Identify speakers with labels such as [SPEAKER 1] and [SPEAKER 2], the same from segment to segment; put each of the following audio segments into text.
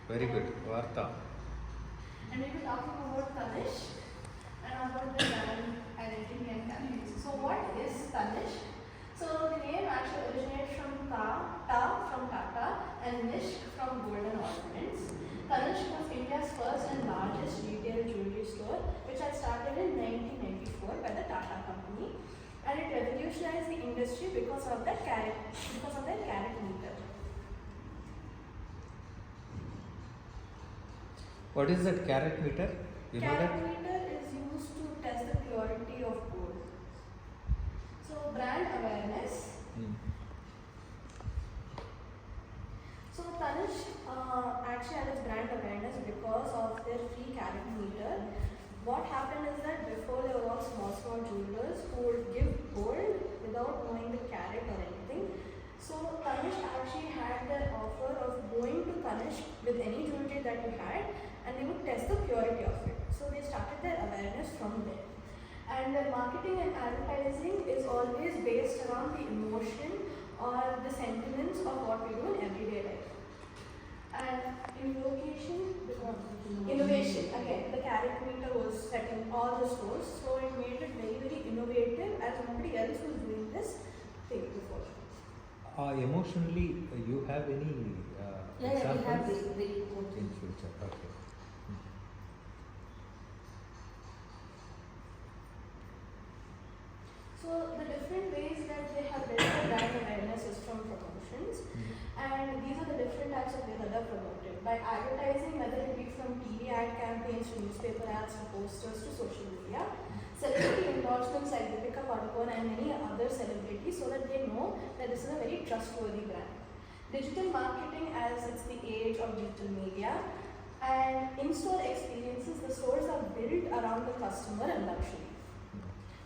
[SPEAKER 1] Very good. Varta.
[SPEAKER 2] And we will talk about Tanishq and about the brand identity and campaigns. So what is Tanishq? So the name actually originates from Ta from Tata and Nishq from Golden Ornaments. Tanishq was India's first and largest retail jewelry store, which had started in 1994 by the Tata company, and it revolutionized the industry because of their carat meter.
[SPEAKER 1] What is that carat meter? You know that?
[SPEAKER 2] Carat meter is used to test the purity of gold. So brand awareness. So Tanishq actually had its brand awareness because of their free carat meter. What happened is that before there were all small jewelers who would give gold without knowing the carat or anything. So Tanishq actually had their offer of going to Tanishq with any jewelry that you had, and they would test the purity of it. So they started their awareness from there. And their marketing and advertising is always based around the emotion or the sentiments of what we do in everyday life. And innovation. Again, the carat meter was set in all the stores, so it made it very innovative, as nobody else was doing this thing before.
[SPEAKER 1] Emotionally, you have any examples?
[SPEAKER 3] We have very important.
[SPEAKER 1] In future, okay.
[SPEAKER 2] So the different ways that they have built their brand awareness is from promotions, and these are the different types of ways that are promoted by advertising, whether it be from TV ad campaigns to newspaper ads to posters to social media, celebrity endorsements like Deepika Padukone and many other celebrities, so that they know that this is a very trustworthy brand. Digital marketing, as it's the age of digital media, and in-store experiences. The stores are built around the customer and luxury.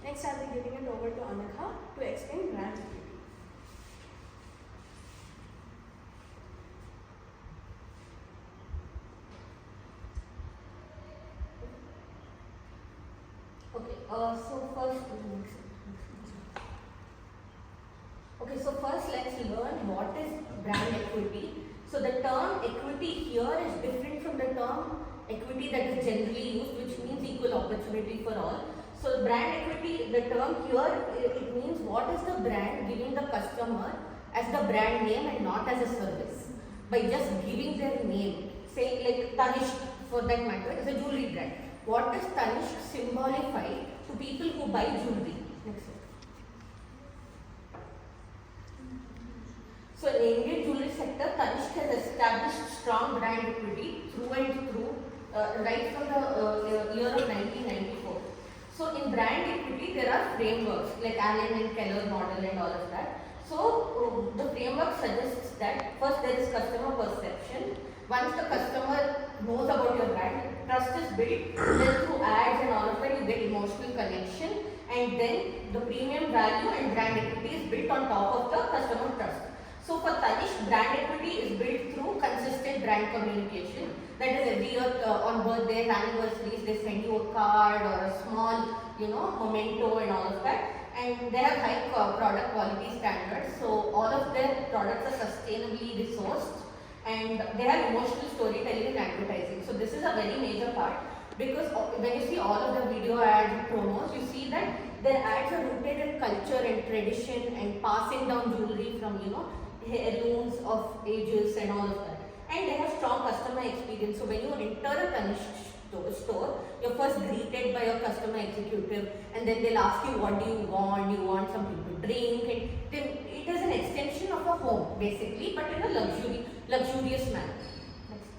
[SPEAKER 2] Next, I'll be giving it over to Anagha to explain brand equity.
[SPEAKER 3] Okay, so first let's learn what is brand equity. So the term equity here is different from the term equity that is generally used, which means equal opportunity for all. So brand equity, the term here, it means what is the brand giving the customer as the brand name and not as a service. By just giving their name, say like Tanishq for that matter is a jewelry brand. What does Tanishq symbolify to people who buy jewelry? Next slide. So in the Indian jewelry sector, Tanishq has established strong brand equity through and through, right from the year of 1994. So in brand equity, there are frameworks like Allen and Keller model and all of that. So the framework suggests that first there is customer perception. Once the customer knows about your brand, trust is built. Then through ads and all of that, you get emotional connection, and then the premium value and brand equity is built on top of the customer trust. So for Tanishq, brand equity is built through consistent brand communication. That is, every year on birthdays, anniversaries, they send you a card or a small, memento and all of that. And they have high product quality standards. So all of their products are sustainably resourced, and they have emotional storytelling and advertising. So this is a very major part, because when you see all of the video ads, promos, you see that their ads are rooted in culture and tradition and passing down jewelry from heirlooms of ages and all of that. And they have strong customer experience. So when you enter a Tanishq store, you're first greeted by your customer executive, and then they'll ask you, what do you want? Do you want something to drink? And then it is an extension of a home basically, but in a luxurious manner. Next.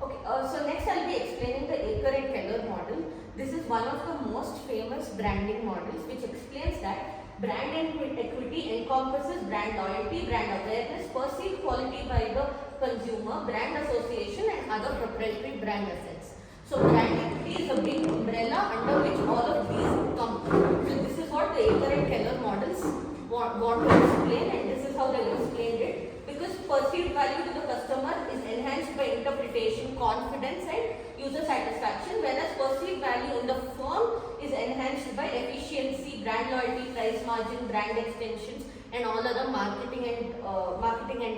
[SPEAKER 3] Okay, so next I'll be explaining the Aker and Keller model. This is one of the most famous branding models, which explains that brand equity encompasses brand loyalty, brand awareness, perceived quality by the consumer, brand association, and other proprietary brand assets. So brand equity is a big umbrella under which all of these come. So this is what the Aker and Keller models want to explain, and this is how they explained it. Because perceived value to the customer is enhanced by interpretation, confidence, and user satisfaction, whereas perceived value in the firm is enhanced by efficiency, brand loyalty, price margin, brand extensions, and all other marketing and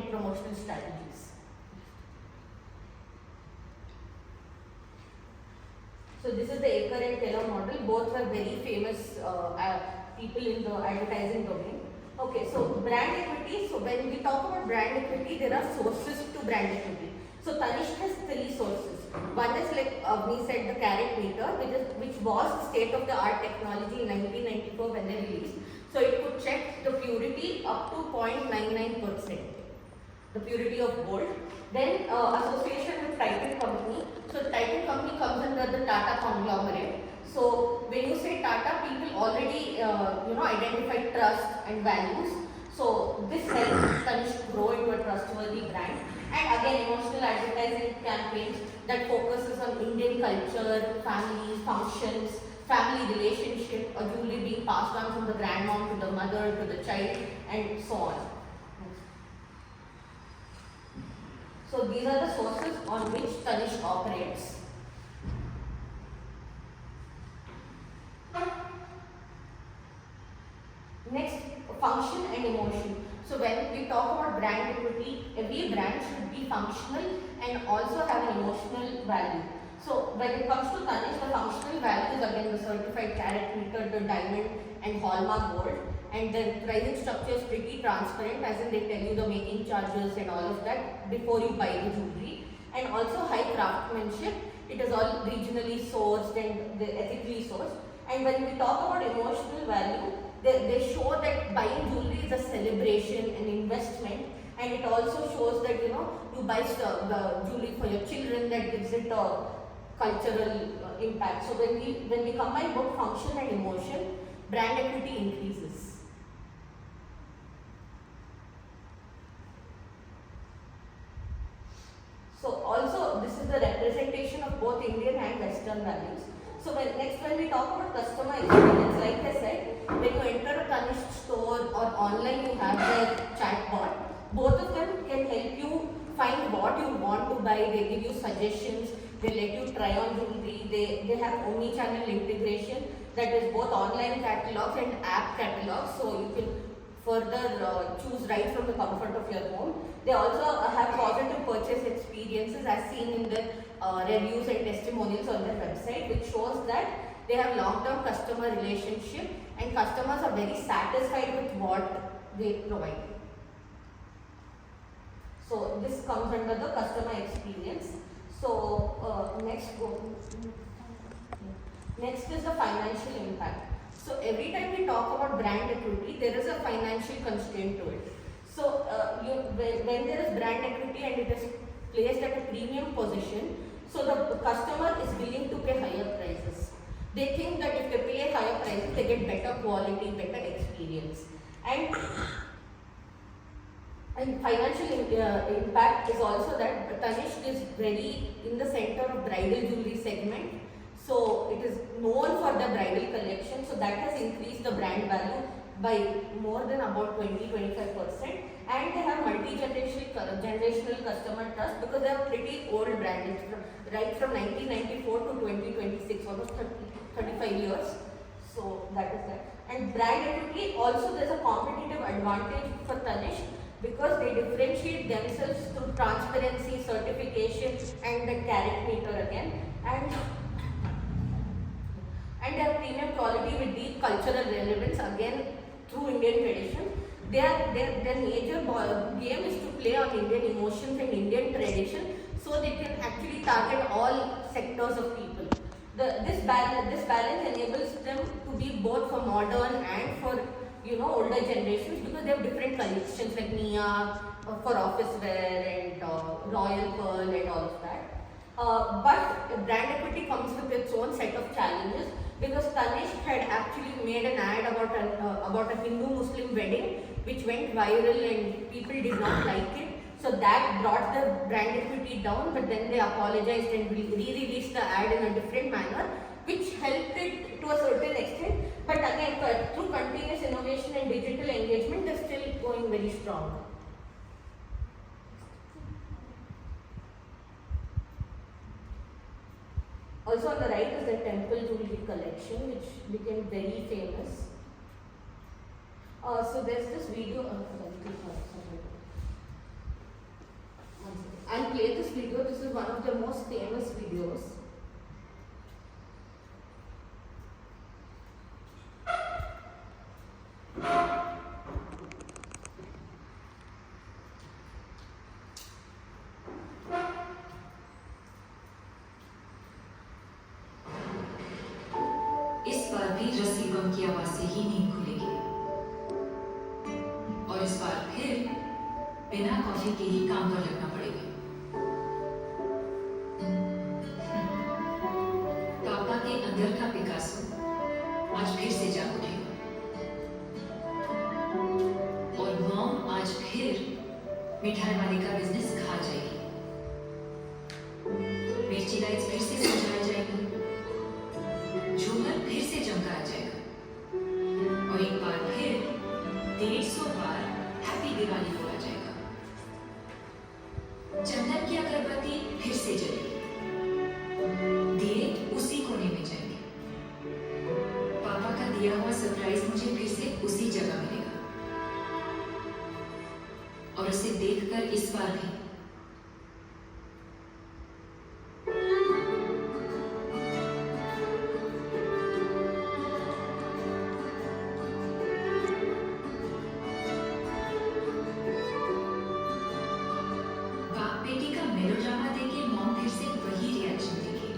[SPEAKER 3] promotional strategies. So this is the Aker and Taylor model. Both were very famous people in the advertising domain. Okay, so brand equity. So when we talk about brand equity, there are sources to brand equity. So Tanishq has 3 sources. One is, like we said, the carat meter, which was state-of-the-art technology in 1994 when they released. So it could check the purity up to 0.99%, the purity of gold. Then association with Titan Company. So Titan Company comes under the Tata conglomerate. So when you say Tata, people already identify trust and values. So this helps Tanishq grow into a trustworthy brand. And again, emotional advertising campaigns that focuses on Indian culture, families, functions, family relationship, or jewelry being passed on from the grandmom to the mother to the child, and so on. So these are the sources on which Tanishq operates. Next, function and emotion. So when we talk about brand equity, every brand should be functional and also have an emotional value. So when it comes to Tanishq, the functional values, again, the certified carat meter, the diamond and hallmark gold, and the pricing structure is pretty transparent, as in they tell you the making charges and all of that before you buy the jewelry. And also high craftsmanship, it is all regionally sourced and ethically sourced. And when we talk about emotional value, they show that buying jewelry is a celebration, an investment, and it also shows that you buy the jewelry for your children, that gives it a cultural impact. So when we combine both function and emotion, brand equity increases. So also this is the representation of both Indian and Western values. So when we talk about customer experience, like I said, when you enter a Tanishq store or online, you have their chatbot. Both of them can help you find what you want to buy. They give you suggestions. They let you try on jewelry. They have omni-channel integration, that is both online catalogs and app catalogs. So you can further choose right from the comfort of your home. They also have positive purchase experiences, as seen in the reviews and testimonials on their website, which shows that they have long-term customer relationship and customers are very satisfied with what they provide. So this comes under the customer experience. So next is the financial impact. So every time we talk about brand equity, there is a financial constraint to it. So when there is brand equity and it is placed at a premium position, so the customer is willing to pay higher prices. They think that if they pay higher prices, they get better quality, better experience. And financial impact is also that Tanishq is very in the center of bridal jewelry segment. So it is known for the bridal collection. So that has increased the brand value by more than about 20-25%. And they have multi-generational customer trust because they are pretty old brand. It's right from 1994 to 2026, almost 35 years. So that is that. And brand equity, also there is a competitive advantage for Tanishq because they differentiate themselves through transparency, certification, and the carat meter again. And they have premium quality with deep cultural relevance, again through Indian tradition. Their major game is to play on Indian emotions and Indian tradition, so they can actually target all sectors of people. This balance enables them to be both for modern and for older generations, because they have different collections like Mia for office wear and Royal Pearl and all of that. But brand equity comes with its own set of challenges, because Tanishq had actually made an ad about a Hindu-Muslim wedding which went viral and people did not like it. So that brought the brand equity down, but then they apologized and re-released the ad in a different manner, which helped it to a certain extent. But again, through continuous innovation and digital engagement, they're still going very strong. Also on the right is the Temple Jewelry collection, which became very famous. So there's this video. Sorry, sorry. One second. I'll play this video. This is one of the most famous videos.
[SPEAKER 4] इस बार भी रस्सी बम की आवाज से ही नींद खुलेगी और इस बार फिर बिना कॉफी के ही काम पर लगना पड़ेगा। पापा के अंदर का पिकासो आज फिर से जाग उठेगा और मॉम आज फिर मिठाई वाले का बिजनेस खा जाएगी। मिर्ची लाइट्स फिर से सजाया जाएगी, झूमर फिर से चमकाया जाएगा और एक बार फिर 150 बार हैप्पी दिवाली बोला जाएगा। चंदन की अगरबत्ती फिर से जलेगी, दिए उसी कोने में जाएंगे। पापा का दिया हुआ सरप्राइज मुझे फिर से उसी जगह मिलेगा और उसे देखकर इस बार भी बेटी का मेलोड्रामा देके मॉम फिर से वही रिएक्शन देगी।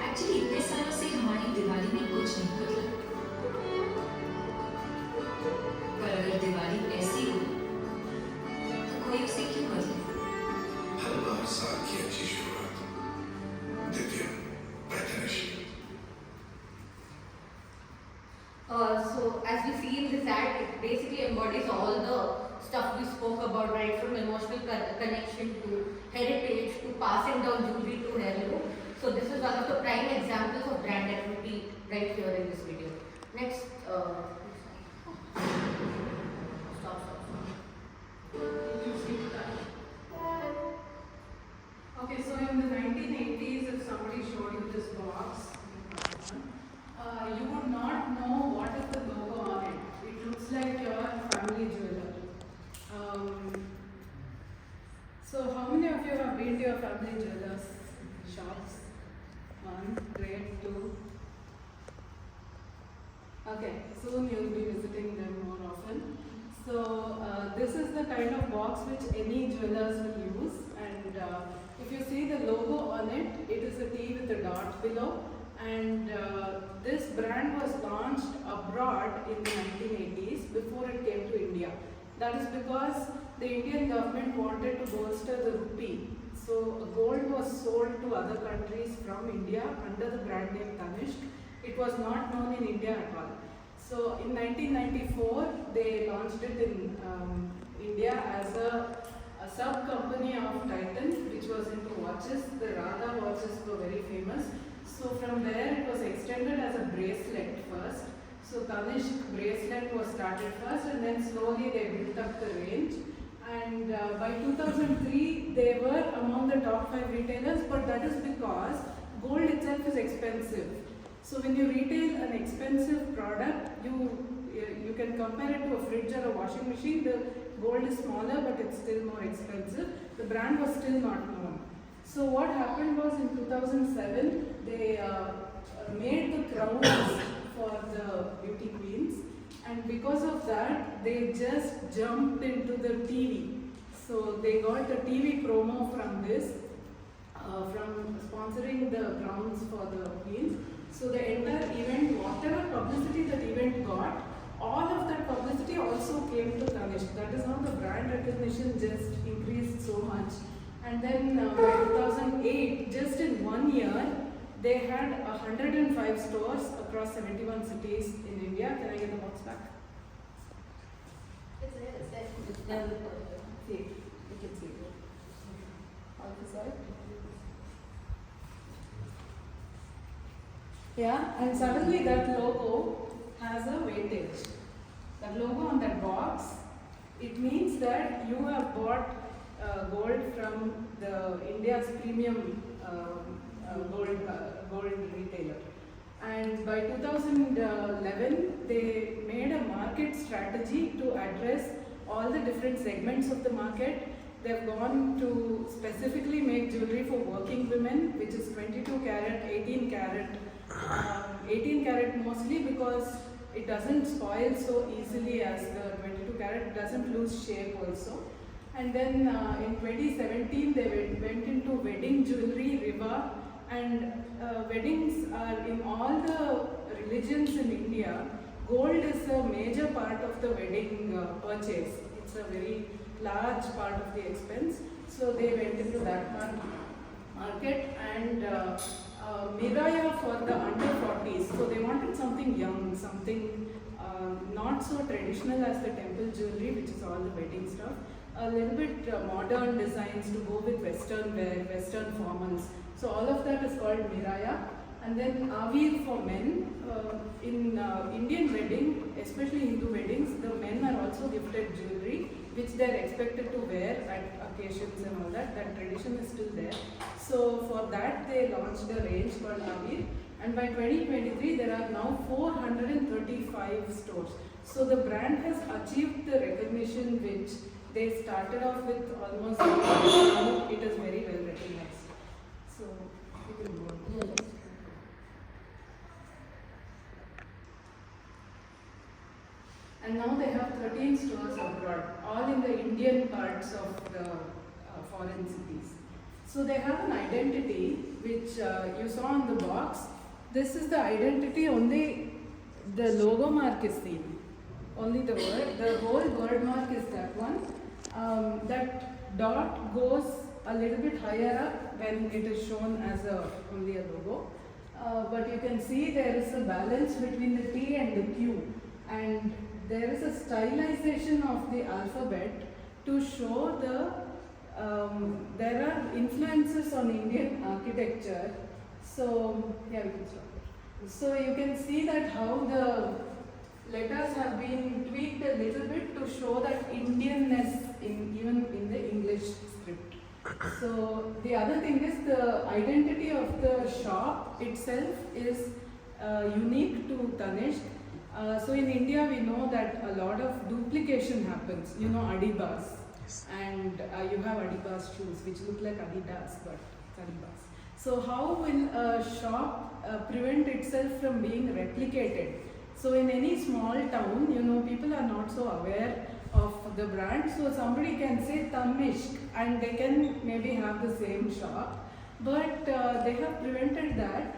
[SPEAKER 4] एक्चुअली इतने सालों से हमारी दिवाली में कुछ नहीं बदला, पर अगर दिवाली ऐसी हो तो कोई उसे क्यों बदले?
[SPEAKER 5] हर बार साल की अच्छी शुरुआत। Divya, Tanish.
[SPEAKER 3] So as we see in this ad, it basically embodies all the stuff we spoke about, right from emotional connection to heritage to passing down jewelry to heirloom. So this is one of the prime examples of brand equity right here in this video. Next,
[SPEAKER 6] Okay, so in the 1980s, if somebody showed you this box, you would not know what is the logo on it. It looks like your family jeweler. So how many of you have been to your family jewelers shops? One, great, two. Okay, soon you'll be visiting them more often. So this is the kind of box which any jewelers will use, and if you see the logo on it, it is a T with a dot below, and this brand was launched abroad in the 1980s before it came to India. That is because the Indian government wanted to bolster the rupee. So gold was sold to other countries from India under the brand name Tanishq. It was not known in India at all. So in 1994, they launched it in India as a sub-company of Titan, which was into watches. The Radha watches were very famous. So from there, it was extended as a bracelet first. So Tanishq bracelet was started first, and then slowly they built up the range. And by 2003, they were among the top 5 retailers, but that is because gold itself is expensive. So when you retail an expensive product, you can compare it to a fridge or a washing machine. The gold is smaller, but it's still more expensive. The brand was still not known. So what happened was in 2007, they made the crowns for the beauty queens, and because of that, they just jumped into the TV. So they got a TV promo from this, from sponsoring the crowns for the queens. So the entire event, whatever publicity that event got, all of that publicity also came to Tanishq. That is how the brand recognition just increased so much. And then by 2008, just in 1 year, they had 105 stores across 71 cities in India. Can I get the box back?
[SPEAKER 2] It's there, it's there.
[SPEAKER 3] it's done.
[SPEAKER 6] See, you can see it. On the side. Yeah, and suddenly that logo has a weightage. That logo on that box, it means that you have bought gold from the India's premium gold retailer. And by 2011, they made a market strategy to address all the different segments of the market. They've gone to specifically make jewelry for working women, which is 22 carat, 18 carat. 18 carat mostly because it doesn't spoil so easily as the 22 carat, it doesn't lose shape also. And then in 2017, they went into wedding jewelry, riba, and weddings are in all the religions in India. Gold is a major part of the wedding purchase. It's a very large part of the expense. So they went into that market and Miraya for the under 40s. So they wanted something young, something not so traditional as the temple jewelry, which is all the wedding stuff. A little bit modern designs to go with western wear, western formals. So all of that is called Miraya. And then Avir for men. In Indian wedding, especially Hindu weddings, the men are also gifted jewelry, which they are expected to wear at occasions and all that. That tradition is still there. So for that, they launched a range called Avir. And by 2023, there are now 435 stores. So the brand has achieved the recognition which they started off with almost, now it is very well recognized. So you can go on.
[SPEAKER 3] Yes.
[SPEAKER 6] And now they have 13 stores abroad, all in the Indian parts of the foreign cities. So they have an identity which you saw on the box. This is the identity, only the logo mark is seen. Only the word, the whole word mark is that one. That dot goes a little bit higher up when it is shown as only a logo. But you can see there is a balance between the T and the Q. And there is a stylization of the alphabet to show there are influences on Indian architecture. So, yeah, we can stop here. So you can see that how the letters have been tweaked a little bit to show that Indianness even in the English script. So the other thing is the identity of the shop itself is unique to Tanishq. So in India we know that a lot of duplication happens. You know Adibas, and you have Adibas shoes which look like Adidas but it's Adibas. So how will a shop prevent itself from being replicated? So in any small town, you know, people are not so aware of the brand. So somebody can say Tanishq and they can maybe have the same shop, but they have prevented that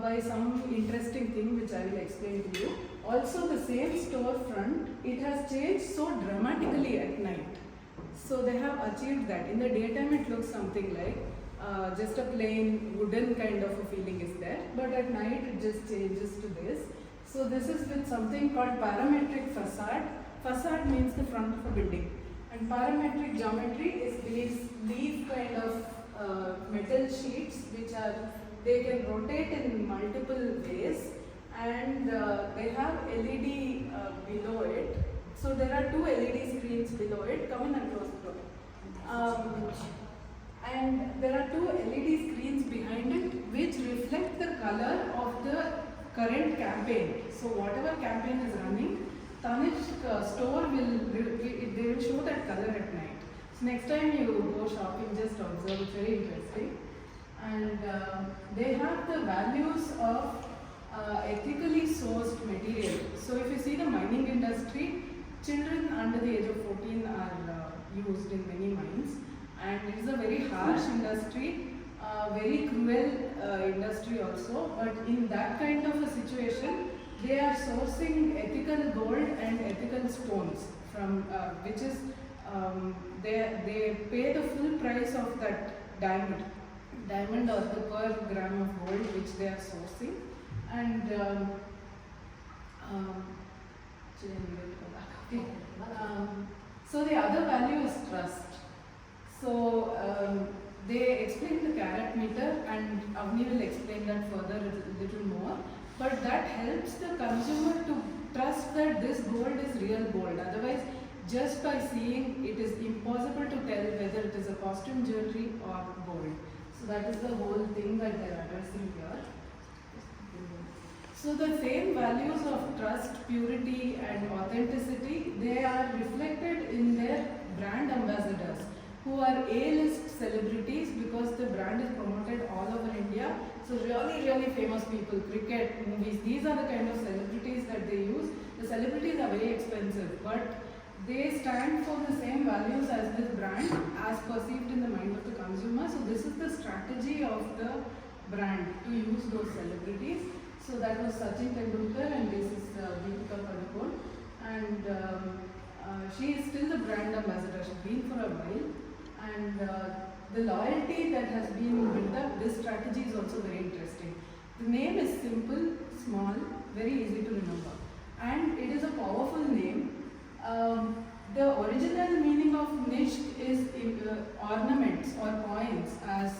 [SPEAKER 6] by some interesting thing which I will explain to you. Also the same storefront, it has changed so dramatically at night. So they have achieved that. In the daytime it looks something like just a plain wooden kind of a feeling is there, but at night it just changes to this. So this is with something called parametric facade. Facade means the front of a building, and parametric geometry is these kind of metal sheets which are, they can rotate in multiple ways, and they have LED below it. So there are two LED screens below it. Come in and close the door. And there are two LED screens behind it which reflect the color of the current campaign. So whatever campaign is running, Tanishq store they will show that color at night. So next time you go shopping, just observe, it's very interesting. And they have the values of ethically sourced material. So if you see the mining industry, children under the age of 14 are used in many mines, and it is a very harsh industry, very cruel industry also. But in that kind of a situation, they are sourcing ethical gold and ethical stones from which is they pay the full price of that diamond or the per gram of gold which they are sourcing. And so the other value is trust. So they explain the carat meter, and Avni will explain that further a little more. But that helps the consumer to trust that this gold is real gold. Otherwise, just by seeing, it is impossible to tell whether it is a costume jewelry or gold. So that is the whole thing that they are addressing here. So the same values of trust, purity and authenticity, they are reflected in their brand ambassadors, who are A-list celebrities because the brand is promoted all over India. So really famous people, cricket, movies, these are the kind of celebrities that they use. The celebrities are very expensive, but they stand for the same values as this brand as perceived in the mind of the consumer. So this is the strategy of the brand, to use those celebrities. So that was Sachin Tendulkar and this is Deepika Padukone, and she is still the brand ambassador. She's been for a while, and the loyalty that has been built up, this strategy is also very interesting. The name is simple, small, very easy to remember, and it is a powerful name. The original meaning of Nishk is ornaments or coins, as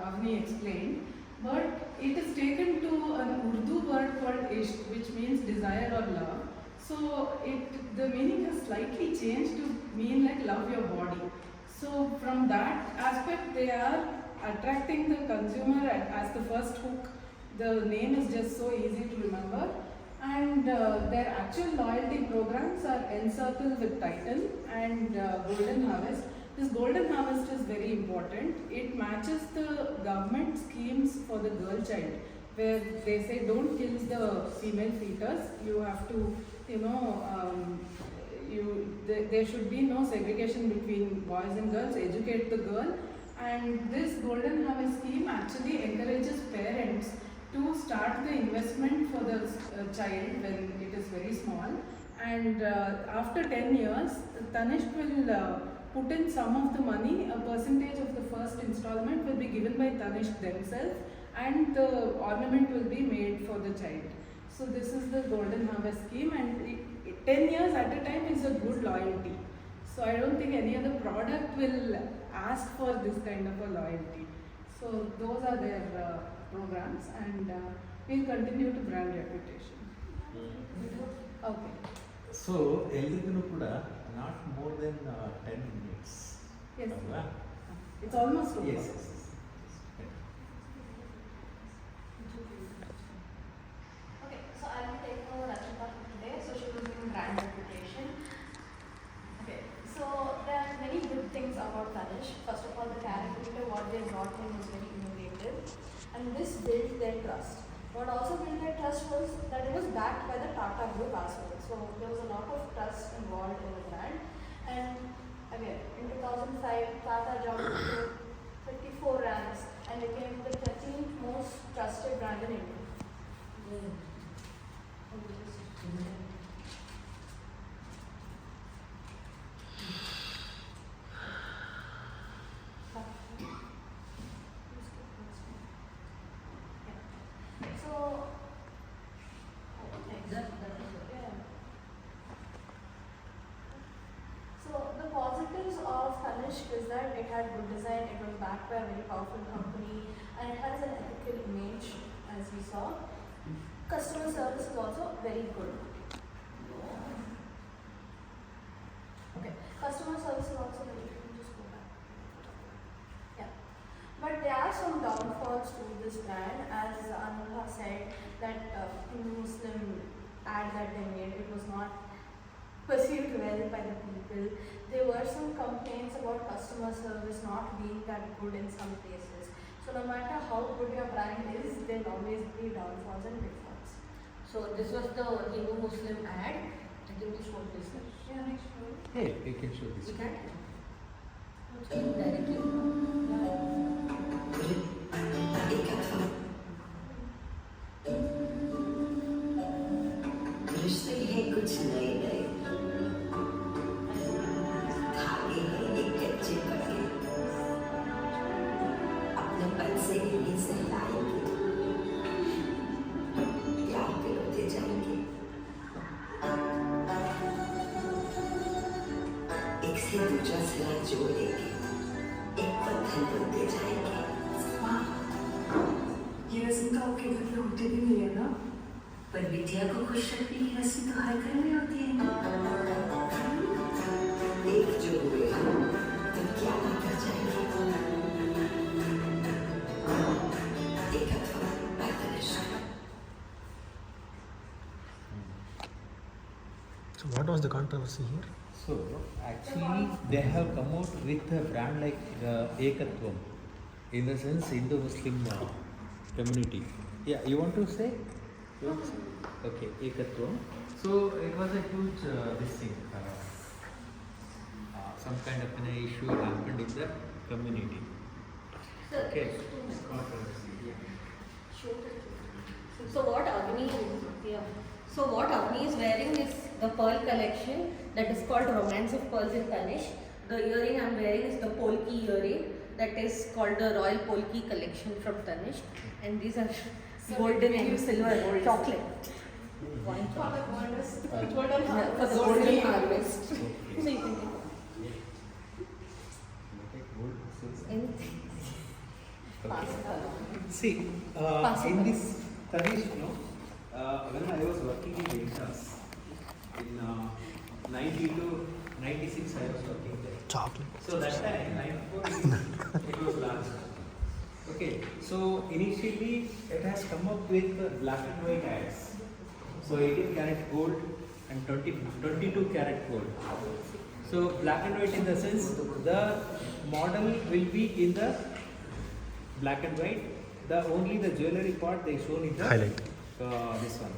[SPEAKER 6] Avni explained, but it is taken to an Urdu word called Ishq, which means desire or love. So the meaning has slightly changed to mean like love your body. So from that aspect, they are attracting the consumer as the first hook. The name is just so easy to remember. And their actual loyalty programs are Encircle with Titan and Golden Harvest. This Golden Harvest is very important. It matches the government schemes for the girl child, where they say don't kill the female fetus. You have to, there should be no segregation between boys and girls. Educate the girl. And this Golden Harvest scheme actually encourages parents to start the investment for the child when it is very small, and after 10 years Tanishq will put in some of the money. A percentage of the first installment will be given by Tanishq themselves, and the ornament will be made for the child. So this is the Golden Harvest scheme, and 10 years at a time is a good loyalty. So I don't think any other product will ask for this kind of a loyalty. So those are their programs, and we'll continue to brand reputation. Okay.
[SPEAKER 1] So ಎಲ್ರಿಗೂ ಕೂಡ not more than 10 minutes.
[SPEAKER 6] Yes.
[SPEAKER 1] ಅಲ್ವಾ?
[SPEAKER 6] It's almost over.
[SPEAKER 1] Yes.
[SPEAKER 2] Okay, so I will take over Rachita for today. So she will bring brand reputation. Okay, so there are many good things about Tanishq. First of all, the character, what they brought in was very innovative, and this built their trust. What also built their trust was that it was backed by the Tata Group as well. So there was a lot of trust involved in the brand. And again, in 2005, Tata jumped to 54 ranks and became the 13th most trusted brand in India. So the positives of Tanishq is that it had good design, it was backed by a very powerful company, and it has an ethical image, as we saw. Customer service is also very good. Okay, customer service is also very good. Just go back. Yeah. But there are some downfalls to this brand, as Anulha said, that Hindu Muslim ad that they made, it was not perceived well by the people. There were some complaints about customer service not being that good in some places. So no matter how good your brand is, there will always be downfalls and pitfalls.
[SPEAKER 3] So this was the Hindu Muslim ad. I think we showed this.
[SPEAKER 2] Yeah, next one.
[SPEAKER 1] Hey, you can show this.
[SPEAKER 3] We can directly.
[SPEAKER 7] रिश्ते हैं कुछ नए नए, धागे हैं ये कच्चे पके, अपने पन से इन्हें सहलाएंगे, प्यार पिरोते जाएंगे, एक से दूसरा सिरा जोड़ेंगे, एक बंधन बनते जाएंगे।
[SPEAKER 4] ये रस्म तो आपके घर पे होती भी नहीं है ना?
[SPEAKER 7] पर विद्या को खुश रखने की रस्म तो हर घर में होती है ना। एक जो हुए तो क्या ना कर जाएंगे। एक अथवा पैतृक।
[SPEAKER 8] was the controversy here?
[SPEAKER 1] So actually they have come out with a brand like Ekatvam, in the sense Hindu-Muslim community. Yeah, you want to say? Okay, Ekatvam. So it was a huge this thing, some kind of an issue happened in the community. Okay. Controversy. Yeah.
[SPEAKER 3] So what Avni, yeah. So what Avni is wearing is the pearl collection that is called Romance of Pearls in Tanishq. The earring I am wearing is the Polki earring that is called the Royal Polki collection from Tanishq. And these are golden and silver chocolate. Wine
[SPEAKER 2] For the
[SPEAKER 3] chocolate.
[SPEAKER 2] golden
[SPEAKER 3] Yeah, for the
[SPEAKER 2] harvest.
[SPEAKER 3] golden harvest.
[SPEAKER 1] Okay.
[SPEAKER 3] So you can take
[SPEAKER 1] Okay, gold, silver.
[SPEAKER 3] anything.
[SPEAKER 1] Okay.
[SPEAKER 3] Pass.
[SPEAKER 1] See, in this Tanishq, no, when I was working in Ventas, in 90 to 96 I was working there.
[SPEAKER 8] Chocolate.
[SPEAKER 1] So that time, 94, it was large. Okay, so initially it has come up with black and white ads. So 18 karat gold and 22 karat gold. So black and white in the sense the model will be in the black and white. The only the jewelry part they shown in the
[SPEAKER 8] Highlight.
[SPEAKER 1] this one.